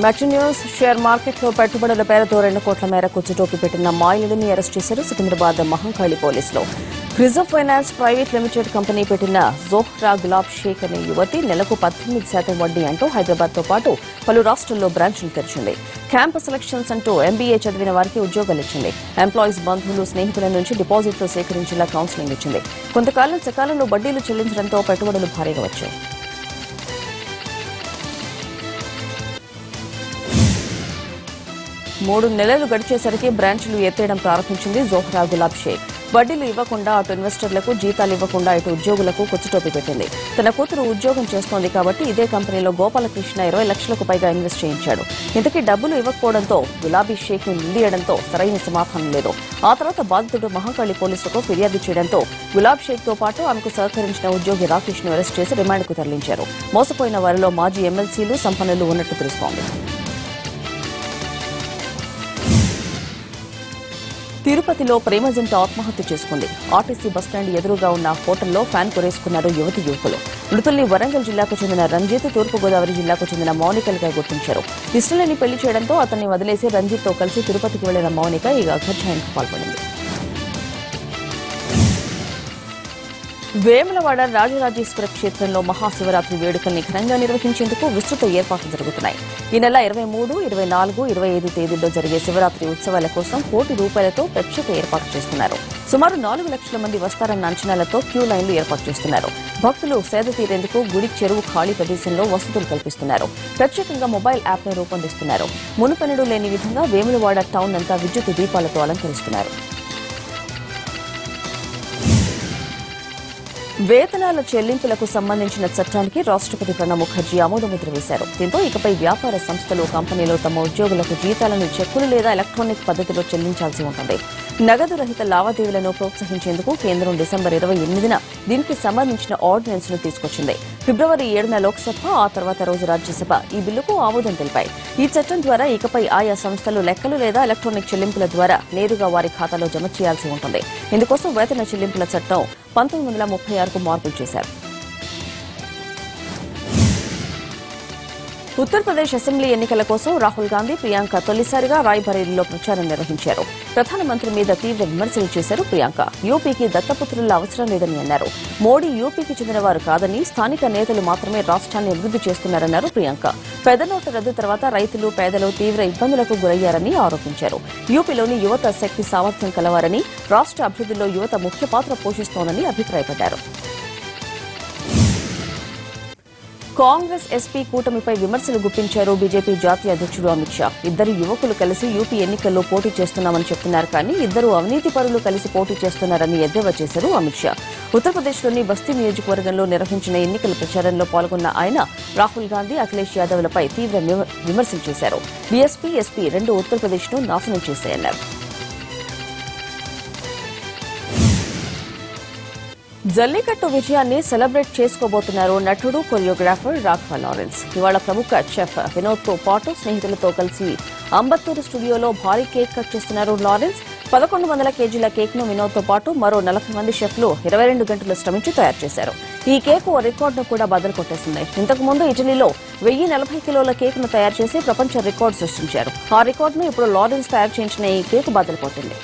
Metro news share మార్కెట్లో పెట్టుబడుల పేరుతో 2 కోట్ల మేరకు చుట్టోపి పెట్టిన మాయిలుడిని అరెస్ట్ చేశారు సికింద్రాబాద్ మహంకాళి పోలీసులు. Reserve finance private limited company పెట్టిన జోహ్రా గులాబ్ షేక్ అనే యువతి నెలకు 18% వడ్డీ అంటూ హైదరాబాద్తో పాటు పలు రాష్ట్రాల్లో బ్రాంచ్లు తెరిచింది. క్యాంపస్ సెలక్షన్స్ అంటూ ఎంబీఏ చదివిన వారికి ఉద్యోగాలు ఇచ్చింది. ఎంప్లాయీస్ బంధువులు స్నేహితుల నుంచి డిపాజిట్లు సేకరించేలా కౌన్సిలింగ్ ఇచ్చింది. కొంతకాలం సకాలంలో వడ్డీలు చెల్లించడంతో పెట్టుబడులు భారీగా వచ్చాయి. 3 నెలలు గడిచేసరికి బ్రాంచ్లు ఎత్తేయడం ప్రారంభించింది జోహ్రా గులాబ్ షేక్. వడ్డీలు ఇవ్వకుండా అటు ఇన్వెస్టర్లకు జీతాలు ఇవ్వకుండా ఇటు ఉద్యోగులకు కొచ్చుటోపి పెట్టింది. తన కూతురు ఉద్యోగం చేస్తోంది కాబట్టి ఇదే కంపెనీలో గోపాలకృష్ణ 20 లక్షలకు పైగా ఇన్వెస్ట్ చేయించాడు. ఇంతకీ డబ్బులు ఇవ్వకపోవడంతో గులాబీ షేక్ ను నిలదీయడంతో సరైన సమాధానం లేదు. ఆ తర్వాత బాధితుడు మహంకాళి పోలీసులకు ఫిర్యాదు చేయడంతో గులాబ్ షేక్ తో పాటు ఆమెకు సహకరించిన ఉద్యోగి రాకేష్ ను అరెస్ట్ చేసి రిమాండ్కు తరలించారు. మోసపోయిన వారిలో మాజీ ఎమ్మెల్సీలు సంపన్నులు ఉన్నట్టు తెలుస్తోంది. తిరుపతిలో ప్రేమ జంట ఆత్మహత్య చేసుకుంది. ఆర్టీసీ బస్టాండ్ ఎదురుగా ఉన్న హోటల్లో ఫ్యాన్ కొరేసుకున్నారు యువతి యువకులు. మృతుల్ని వరంగల్ జిల్లాకు చెందిన రంజిత్, తూర్పుగోదావరి జిల్లాకు చెందిన మౌనికలుగా గుర్తించారు. ఇష్టలేని పెళ్లి చేయడంతో అతన్ని వదిలేసి రంజిత్ తో కలిసి తిరుపతికి వెళ్లిన మౌనిక ఈ అఘాయిత్యానికి పాల్పడింది. వేములవాడ రాజరాజేశ్వర క్షేత్రంలో మహాశివరాత్రి వేడుకల్ని ఘనంగా నిర్వహించేందుకు విస్తృత ఏర్పాట్లు జరుగుతున్నాయి. ఈ నెల 23, 24, 25 తేదీల్లో జరిగే శివరాత్రి ఉత్సవాల కోసం ₹1,00,00,000తో ప్రత్యేక ఏర్పాటు చేస్తున్నారు. సుమారు 4 లక్షల మంది వస్తారన్న అంచనాలతో క్యూ లైన్లు ఏర్పాటు చేస్తున్నారు. భక్తులు సేద తీరేందుకు గుడి చెరువు ఖాళీ ప్రదేశంలో వసతులు కల్పిస్తున్నారు. ప్రత్యేకంగా మొబైల్ యాప్ను రూపొందిస్తున్నారు. మునుపెన్నడూ లేని విధంగా వేములవాడ టౌన్ అంతా విద్యుత్ దీపాలతో అలంకరిస్తున్నారు. వేతనాల చెల్లింపులకు సంబంధించిన చట్టానికి రాష్ట్రపతి ప్రణబ్ ముఖర్జీ ఆమోదముద్ర వేశారు. దీంతో ఇకపై వ్యాపార సంస్థలు, కంపెనీలు తమ ఉద్యోగులకు జీతాలను చెక్కులు లేదా ఎలక్ట్రానిక్ పద్దతిలో చెల్లించాల్సి ఉంటుంది. నగదు రహిత లావాదేవీలను ప్రోత్సహించేందుకు కేంద్రం డిసెంబర్ 28న దీనికి సంబంధించిన ఆర్డినెన్స్ ను తీసుకొచ్చింది. ఫిబ్రవరి 7న లోక్సభ, ఆ తర్వాత రోజు రాజ్యసభ ఈ బిల్లుకు ఆమోదం తెలిపాయి. ఈ చట్టం ద్వారా ఇకపై ఆయా సంస్థలు లెక్కలు లేదా ఎలక్ట్రానిక్ చెల్లింపుల ద్వారా నేరుగా వారి ఖాతాలో జమ చేయాల్సి ఉంటుంది. ఇందుకోసం వేతన చెల్లింపుల చట్టం 1936కు మార్పులు చేశారు. ఉత్తరప్రదేశ్ అసెంబ్లీ ఎన్నికల కోసం రాహుల్ గాంధీ, ప్రియాంక తొలిసారిగా రాయ్బరేలీలో ప్రచారం నిర్వహించారు. ప్రధానమంత్రి మీద తీవ్ర విమర్శలు చేశారు ప్రియాంక. యూపీకి దత్తపుత్రుల అవసరం లేదని అన్నారు. మోడీ యూపీకి చెందినవారు కాదని, స్థానిక నేతలు మాత్రమే రాష్ట్రాన్ని అభివృద్ది చేస్తున్నారన్నారు ప్రియాంక. పెద్ద నోట్ల రద్దు తర్వాత రైతులు, పేదలు తీవ్ర ఇబ్బందులకు గురయ్యారని ఆరోపించారు. యూపీలోని యువత శక్తి సామర్థ్యం కలవారని, రాష్ట్ర అభివృద్దిలో యువత ముఖ్య పాత్ర పోషిస్తోందని అభిప్రాయపడ్డారు. కాంగ్రెస్ ఎస్పీ కూటమిపై విమర్శలు గుప్పించారు బీజేపీ జాతీయ అధ్యక్షుడు అమిత్ షా. ఇద్దరు యువకులు కలిసి యూపీ ఎన్నికల్లో పోటీ చేస్తున్నామని చెప్తున్నారు కానీ ఇద్దరు అవినీతి పరులు కలిసి పోటీ చేస్తున్నారని ఎద్దేవా చేశారు అమిత్ షా. ఉత్తరప్రదేశ్లోని బస్తీ నియోజకవర్గంలో నిర్వహించిన ఎన్నికల ప్రచారంలో పాల్గొన్న ఆయన రాహుల్ గాంధీ, అఖిలేష్ యాదవ్లపై తీవ్ర విమర్శలు చేశారు. బీఎస్పీ, ఎస్పీ రెండు ఉత్తరప్రదేశ్ను నాశనం చేశాయన్నారు. జల్లికట్టు విజయాన్ని సెలబ్రేట్ చేసుకోబోతున్నారు నటుడు, కొరియోగ్రాఫర్ రాఘవ లారెన్స్. ఇవాళ ప్రముఖ చెఫ్ వినోద్ తో పాటు స్నేహితులతో కలిసి అంబత్తూరు స్టూడియోలో భారీ కేక్ కట్ చేస్తున్నారు లారెన్స్. 1100 కేజీల కేక్ ను వినోద్ తో పాటు మరో 40 మంది షెఫ్లు 22 గంటలు శ్రమించి తయారు చేశారు. ఈ కేక్ ఓ రికార్డును కూడా బద్దలు కొట్టేసింది. ఇంతకుముందు ఇటలీలో 1040 కిలోల కేక్ ను తయారు చేసి ప్రపంచ రికార్డు సృష్టించారు. ఆ రికార్డును ఇప్పుడు లారెన్స్ తయారు చేయించిన ఈ కేక్ బద్దలు కొట్టింది.